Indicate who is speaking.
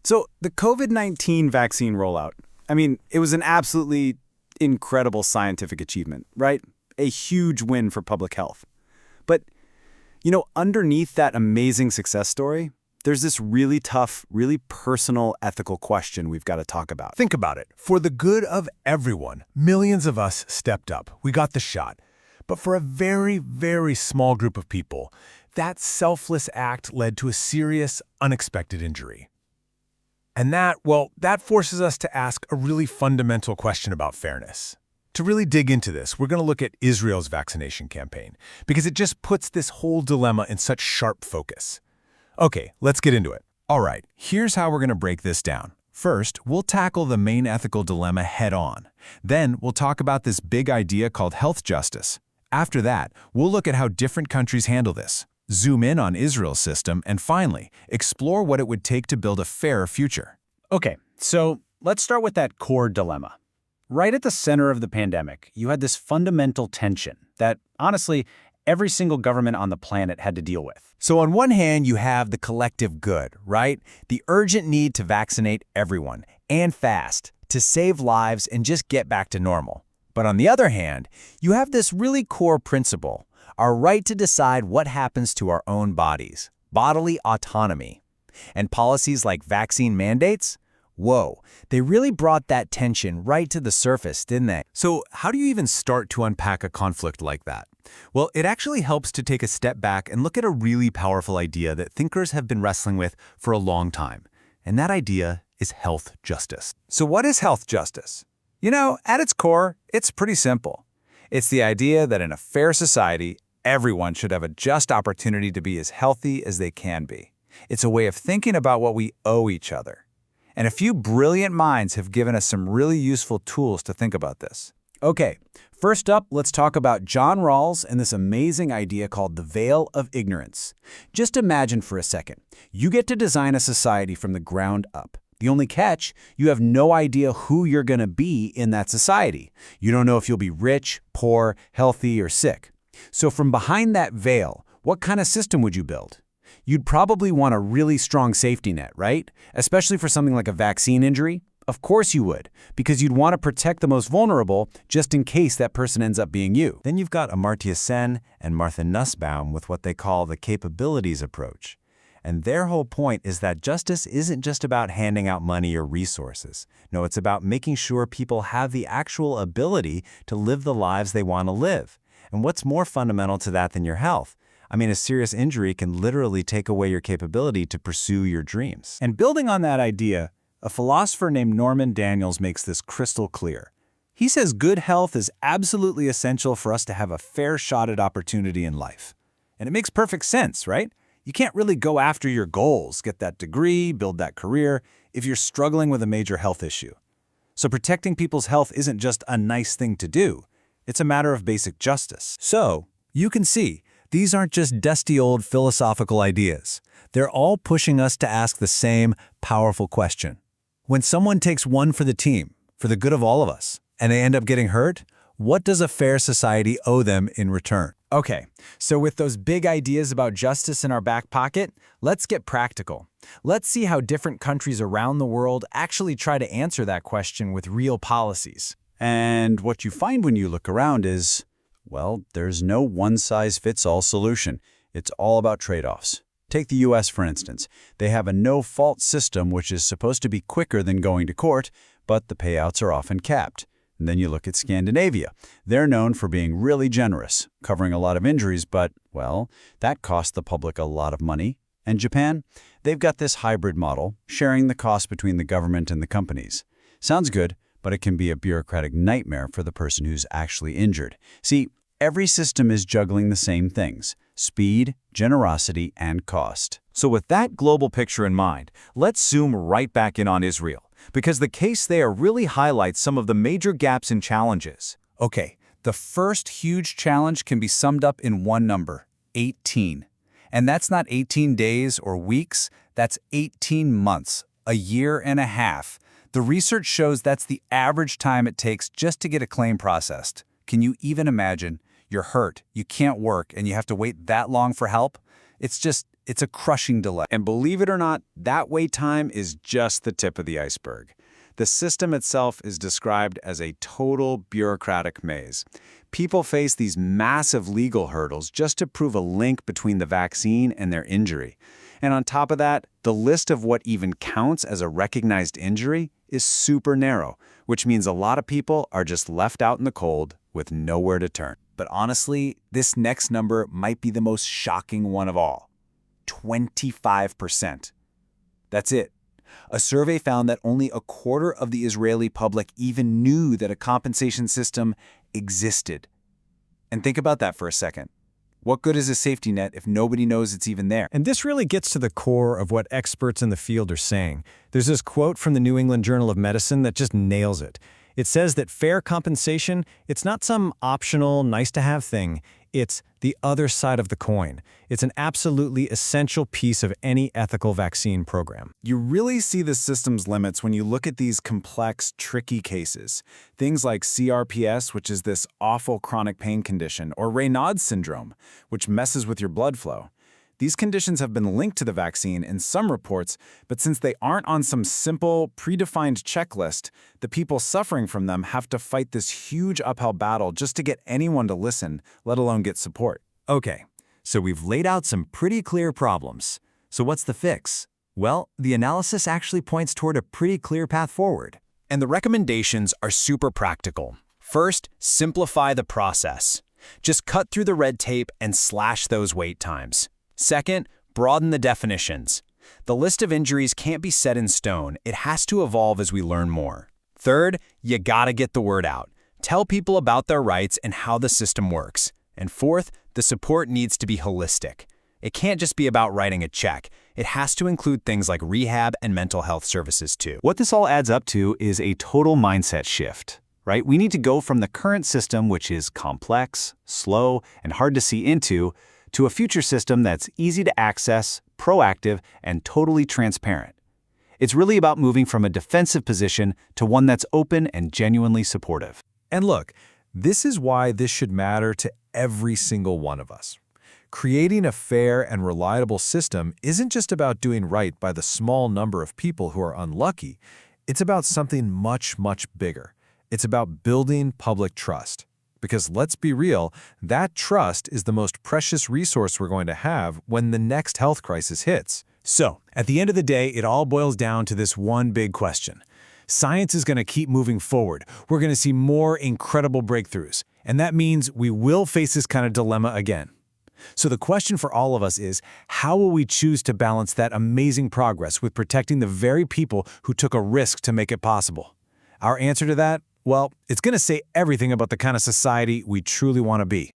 Speaker 1: So the COVID-19 vaccine rollout, I mean, it was an absolutely incredible scientific achievement, right? A huge win for public health. But, underneath that amazing success story, there's this really tough, really personal ethical question we've got to talk about.
Speaker 2: Think about it. For the good of everyone, millions of us stepped up. We got the shot. But for a very, very small group of people, that selfless act led to a serious, unexpected injury. And that forces us to ask a really fundamental question about fairness. To really dig into this, we're going to look at Israel's vaccination campaign, because it just puts this whole dilemma in such sharp focus. Okay, let's get into it. All right, here's how we're going to break this down. First, we'll tackle the main ethical dilemma head-on. Then, we'll talk about this big idea called health justice. After that, we'll look at how different countries handle this, zoom in on Israel's system, and finally, explore what it would take to build a fairer future.
Speaker 1: Okay, so let's start with that core dilemma. Right at the center of the pandemic, you had this fundamental tension that, honestly, every single government on the planet had to deal with.
Speaker 2: So on one hand, you have the collective good, right? The urgent need to vaccinate everyone, and fast, to save lives and just get back to normal. But on the other hand, you have this really core principle, our right to decide what happens to our own bodies, bodily autonomy. And policies like vaccine mandates? Whoa, they really brought that tension right to the surface, didn't they? So how do you even start to unpack a conflict like that? Well, it actually helps to take a step back and look at a really powerful idea that thinkers have been wrestling with for a long time. And that idea is health justice.
Speaker 1: So what is health justice? At its core, it's pretty simple. It's the idea that in a fair society, everyone should have a just opportunity to be as healthy as they can be. It's a way of thinking about what we owe each other. And a few brilliant minds have given us some really useful tools to think about this. Okay, first up, let's talk about John Rawls and this amazing idea called the veil of ignorance. Just imagine for a second, you get to design a society from the ground up. The only catch, you have no idea who you're going to be in that society. You don't know if you'll be rich, poor, healthy, or sick. So from behind that veil, what kind of system would you build? You'd probably want a really strong safety net, right? Especially for something like a vaccine injury. Of course you would, because you'd want to protect the most vulnerable just in case that person ends up being you.
Speaker 2: Then you've got Amartya Sen and Martha Nussbaum with what they call the capabilities approach. And their whole point is that justice isn't just about handing out money or resources. No, it's about making sure people have the actual ability to live the lives they want to live. And what's more fundamental to that than your health? I mean, a serious injury can literally take away your capability to pursue your dreams.
Speaker 1: And building on that idea, a philosopher named Norman Daniels makes this crystal clear. He says good health is absolutely essential for us to have a fair shot at opportunity in life. And it makes perfect sense, right? You can't really go after your goals, get that degree, build that career, if you're struggling with a major health issue. So protecting people's health isn't just a nice thing to do. It's a matter of basic justice. So, you can see, these aren't just dusty old philosophical ideas. They're all pushing us to ask the same powerful question. When someone takes one for the team, for the good of all of us, and they end up getting hurt, what does a fair society owe them in return? Okay, so with those big ideas about justice in our back pocket, let's get practical. Let's see how different countries around the world actually try to answer that question with real policies. And what you find when you look around is, well, there's no one-size-fits-all solution. It's all about trade-offs. Take the U.S., for instance. They have a no-fault system which is supposed to be quicker than going to court, but the payouts are often capped. And then you look at Scandinavia. They're known for being really generous, covering a lot of injuries, but, well, that costs the public a lot of money. And Japan? They've got this hybrid model, sharing the cost between the government and the companies. Sounds good, but it can be a bureaucratic nightmare for the person who's actually injured. See, every system is juggling the same things: speed, generosity, and cost. So with that global picture in mind, let's zoom right back in on Israel, because the case there really highlights some of the major gaps and challenges. Okay, the first huge challenge can be summed up in one number: 18. And that's not 18 days or weeks, that's 18 months, a year and a half. The research shows that's the average time it takes just to get a claim processed. Can you even imagine? You're hurt, you can't work, and you have to wait that long for help? It's It's a crushing delay. And believe it or not, that wait time is just the tip of the iceberg. The system itself is described as a total bureaucratic maze. People face these massive legal hurdles just to prove a link between the vaccine and their injury. And on top of that, the list of what even counts as a recognized injury is super narrow, which means a lot of people are just left out in the cold with nowhere to turn. But honestly, this next number might be the most shocking one of all. 25%. That's it. A survey found that only a quarter of the Israeli public even knew that a compensation system existed. And think about that for a second. What good is a safety net if nobody knows it's even there?
Speaker 2: And this really gets to the core of what experts in the field are saying. There's this quote from the New England Journal of Medicine that just nails it. It says that fair compensation, it's not some optional, nice-to-have thing. It's the other side of the coin. It's an absolutely essential piece of any ethical vaccine program.
Speaker 1: You really see the system's limits when you look at these complex, tricky cases. Things like CRPS, which is this awful chronic pain condition, or Raynaud's syndrome, which messes with your blood flow. These conditions have been linked to the vaccine in some reports, but since they aren't on some simple, predefined checklist, the people suffering from them have to fight this huge uphill battle just to get anyone to listen, let alone get support.
Speaker 3: Okay, so we've laid out some pretty clear problems. So what's the fix? Well, the analysis actually points toward a pretty clear path forward.
Speaker 4: And the recommendations are super practical. First, simplify the process. Just cut through the red tape and slash those wait times. Second, broaden the definitions. The list of injuries can't be set in stone. It has to evolve as we learn more. Third, you gotta get the word out. Tell people about their rights and how the system works. And fourth, the support needs to be holistic. It can't just be about writing a check. It has to include things like rehab and mental health services too.
Speaker 1: What this all adds up to is a total mindset shift, right? We need to go from the current system, which is complex, slow, and hard to see into, to a future system that's easy to access, proactive, and totally transparent. It's really about moving from a defensive position to one that's open and genuinely supportive.
Speaker 2: And look, this is why this should matter to every single one of us. Creating a fair and reliable system isn't just about doing right by the small number of people who are unlucky. It's about something much, much bigger. It's about building public trust. Because let's be real, that trust is the most precious resource we're going to have when the next health crisis hits.
Speaker 1: So, at the end of the day, it all boils down to this one big question. Science is going to keep moving forward. We're going to see more incredible breakthroughs. And that means we will face this kind of dilemma again. So the question for all of us is, how will we choose to balance that amazing progress with protecting the very people who took a risk to make it possible? Our answer to that? Well, it's going to say everything about the kind of society we truly want to be.